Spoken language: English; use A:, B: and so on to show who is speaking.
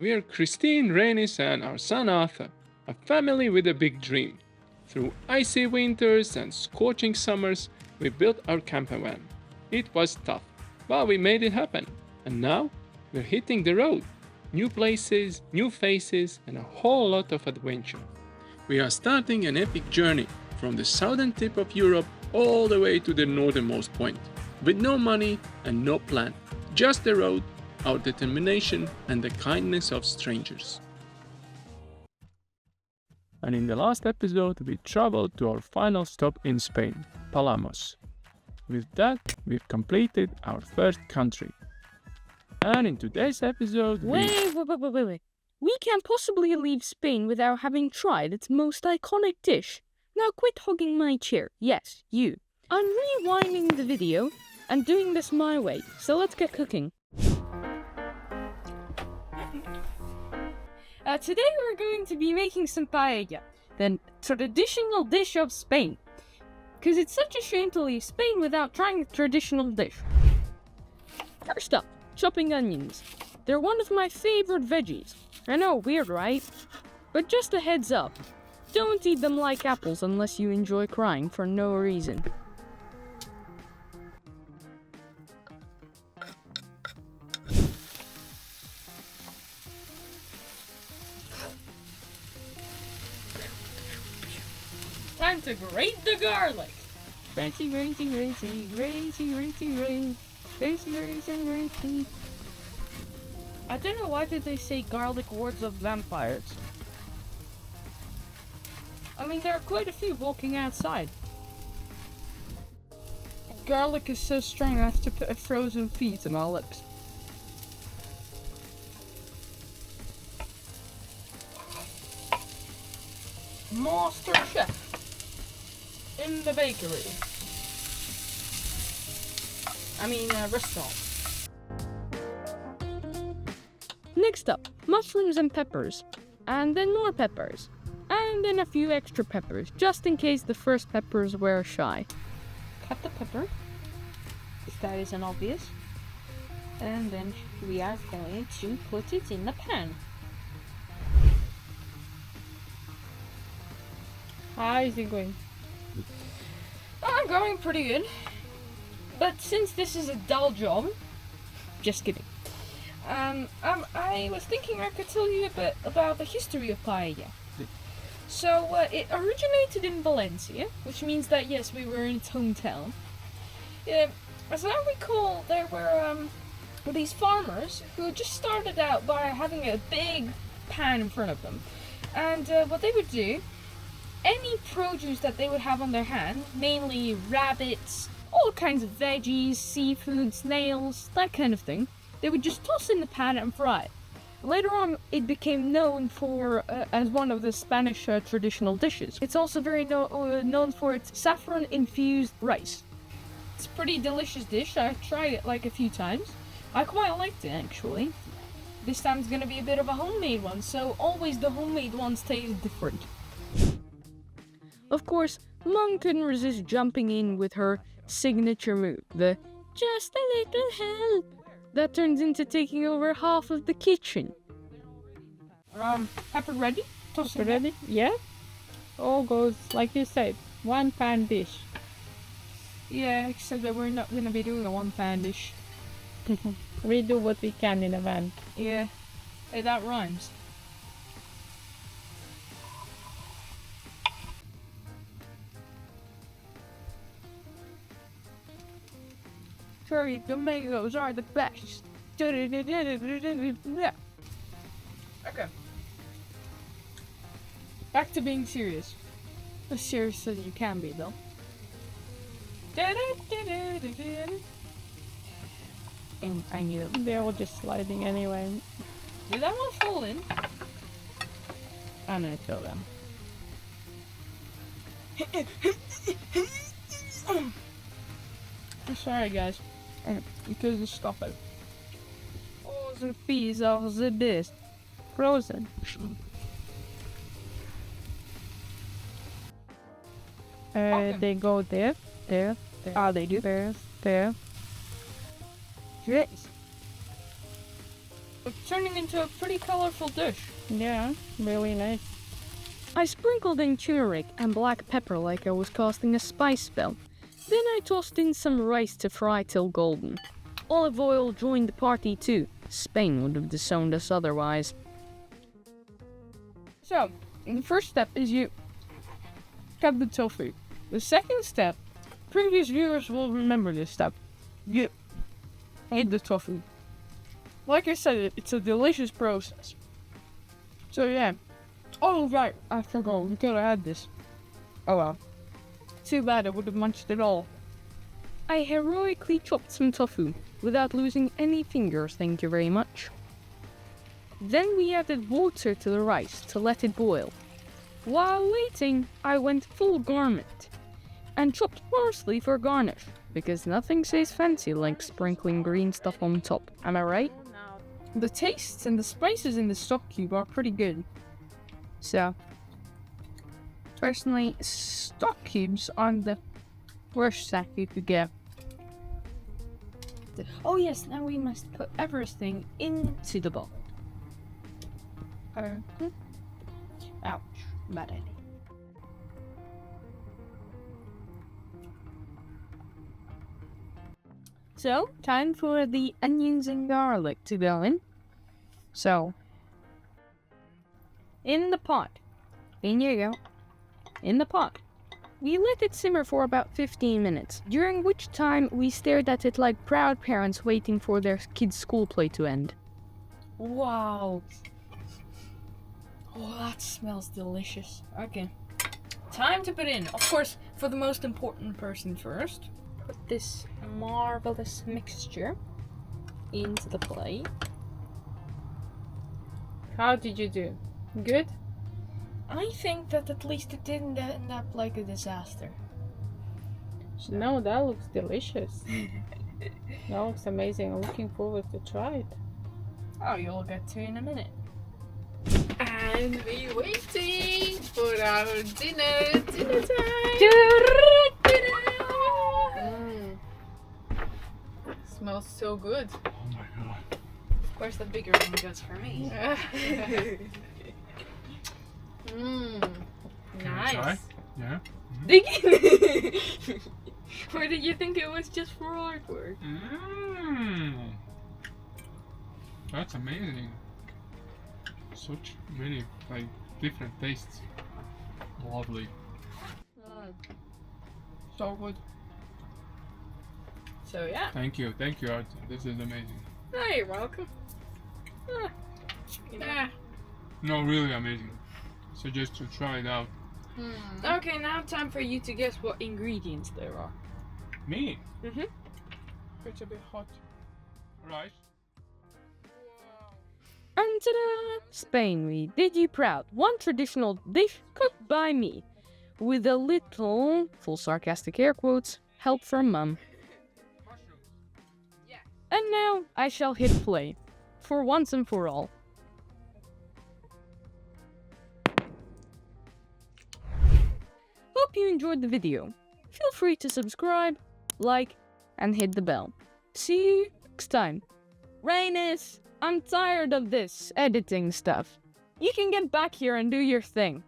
A: We are Christine, Renis, and our son Arthur, a family with a big dream. Through icy winters and scorching summers, we built our camper van. It was tough, but we made it happen. And now, we're hitting the road. New places, new faces, and a whole lot of adventure. We are starting an epic journey from the southern tip of Europe all the way to the northernmost point, with no money and no plan, just the road, our determination, and the kindness of strangers. And in the last episode, we traveled to our final stop in Spain, Palamos. With that, we've completed our first country. And in today's episode,
B: Wait. We can't possibly leave Spain without having tried its most iconic dish. Now quit hogging my chair. Yes, you. I'm rewinding the video and doing this my way, so let's get cooking. Today we're going to be making some paella, the traditional dish of Spain. Because it's such a shame to leave Spain without trying the traditional dish. First up, chopping onions. They're one of my favorite veggies. I know, weird, right? But just a heads up, don't eat them like apples unless you enjoy crying for no reason. Time to grate the garlic. I don't know why did they say garlic wards of vampires. I mean, there are quite a few walking outside. Garlic is so strong I have to put a frozen feet in my lips. Master Chef in the bakery. Restaurant. Next up, mushrooms and peppers, and then more peppers, and then a few extra peppers, just in case the first peppers were shy. Cut the pepper, if that isn't obvious, and then we are going to put it in the pan. How is it going? I'm going pretty good, but since this is a dull job, just kidding. I was thinking I could tell you a bit about the history of paella. So, it originated in Valencia, which means that, yes, we were in its hometown. As I recall, there were these farmers who just started out by having a big pan in front of them. And what they would do, any produce that they would have on their hand, mainly rabbits, all kinds of veggies, seafood, snails, that kind of thing, they would just toss in the pan and fry it. Later on, it became known for as one of the Spanish traditional dishes. It's also very known for its saffron-infused rice. It's a pretty delicious dish. I tried it like a few times. I quite liked it, actually. This time it's gonna be a bit of a homemade one, so always the homemade ones taste different. Of course, Mum couldn't resist jumping in with her signature move, the "just a little help," that turns into taking over half of the kitchen. Pepper ready?
C: Pepper ready? Yeah. All goes like you said, one pan dish.
B: Yeah, except that we're not gonna be doing a one pan dish.
C: We do what we can in a van.
B: Yeah. Hey, that rhymes. Cherry tomatoes are the best. Yeah. Okay. Back to being serious. As serious as you can be, though. And I knew
C: They're all just sliding anyway.
B: Did that one fall in?
C: I'm gonna kill them.
B: I'm sorry, guys. You couldn't stop it. Oh, the peas are the best. Frozen. Okay.
C: They go there, there, there.
B: Ah, they do.
C: There, there.
B: Yes. It's turning into a pretty colorful dish.
C: Yeah, really nice.
D: I sprinkled in turmeric and black pepper like I was casting a spice spell. Then I tossed in some rice to fry till golden. Olive oil joined the party too. Spain would have disowned us otherwise.
C: So, the first step is you cut the tofu. The second step, previous viewers will remember this step. You eat the tofu. Like I said, it's a delicious process. So yeah. Oh right, I forgot, we could have had this. Oh well. Too bad I would have munched it all.
D: I heroically chopped some tofu, without losing any fingers, thank you very much. Then we added water to the rice to let it boil. While waiting, I went full garment, and chopped parsley for garnish, because nothing says fancy like sprinkling green stuff on top, am I right?
C: The tastes and the spices in the stock cube are pretty good. So, personally, stock cubes aren't the worst snack you could get. Oh yes, now we must put everything into the bowl. Ouch, bad idea. So, time for the onions and garlic to go in. So, in the pot. In you go. In the pot.
D: We let it simmer for about 15 minutes, during which time we stared at it like proud parents waiting for their kids' school play to end.
B: Wow. Oh, that smells delicious. Okay. Time to put in. Of course, for the most important person first. Put this marvelous mixture into the plate.
C: How did you do? Good?
B: I think that at least it didn't end up like a disaster.
C: No, that looks delicious. That looks amazing. I'm looking forward to try it.
B: Oh, you'll get to in a minute.
E: And we're waiting for our dinner time. Smells so good.
A: Oh my god.
E: Of course, the bigger one goes for me.
A: Can I try?
E: Nice.
A: Yeah.
E: Digging. Or did you think it was just for artwork?
A: That's amazing. Such many like different tastes. Lovely.
B: So good.
E: So yeah.
A: Thank you, Art. This is amazing.
E: Oh, you're welcome. Yeah.
A: No, really amazing. Suggest to try it out.
E: Okay, now time for you to guess what ingredients there are.
A: Me?
E: Mhm.
A: It's a bit hot. Right.
D: And ta-da! Spain, we did you proud. One traditional dish cooked by me, with a little, full sarcastic air quotes, help from Mum. And now I shall hit play, for once and for all. Hope you enjoyed the video. Feel free to subscribe, like, and hit the bell. See you next time. Rainis, I'm tired of this editing stuff. You can get back here and do your thing.